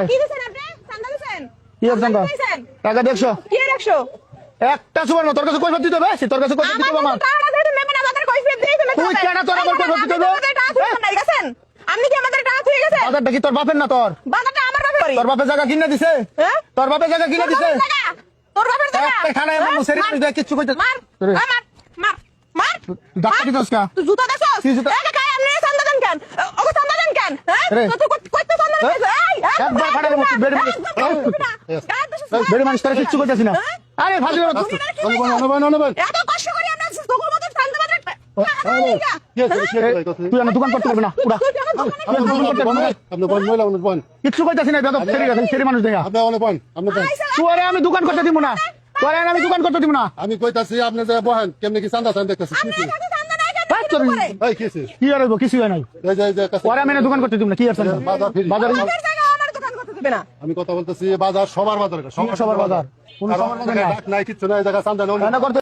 কি দিছেন আপনি? চান্দা দিছেন? কি আর চান্দা? টাকা 150 কি 150? একটা সুবর্ণ তোর কাছে কৈফিয়ত দিতে হবে তোর কাছে কৈফিয়ত দিতে হবে আমার টাকাটা দিয়ে নেবেন আমাদের কৈফিয়ত দিয়ে দিবেন তুই কেন তোর আমার কৈফিয়ত দিতে হবে নাই গেছেন আপনি কি আমাদের টাকা দিয়ে গেছেন বাজারটা কি তোর বাপের না তোর বাজারটা আমার বাপের বাড়ি তোর বাপের জায়গা কিনে দিছে হ্যাঁ তোর বাপের জায়গা কিনে দিছে তোর বাপের টাকা একটা খানায় আমার মুসেরি দিয়ে কিচ্ছু কইতে মার মার মার মার ডাক্তার দিছস কা তুই জুতা দেছস কি জুতা? এই কাই আপনি চান্দা দেন কেন ওকে চান্দা দেন কেন হ্যাঁ তো কইতে চান্দা দেন একবার খাড়া দেব বেড়ে বেড়ে মানুষ তোর কিচ্ছু কইতাছিস না আরে ফাজিল অনুবান এত কষ্ট করি আমরা সকল মতো চান্দা বাজার তুই আমার দোকান করতে পারবি না পুরা কিচ্ছু কইতাছিস না বেদব সেরি মানুষ দেখা তোরে আমি দোকান করতে দিব না তোরে আমি দোকান করতে দিব না আমি কইতাছি আপনি যে বহেন কেমনে কি চান্দা চান দেখতেছি কি আর হইব কিছু হয় নাই পরে আমি দোকান করতে দিব না কি আর বাজার আমি কথা বলতেছি বাজার সবার বাজার সবার বাজার কোন সবার বাজার নাই কিচ্ছু নাই জায়গা চান্দা করতে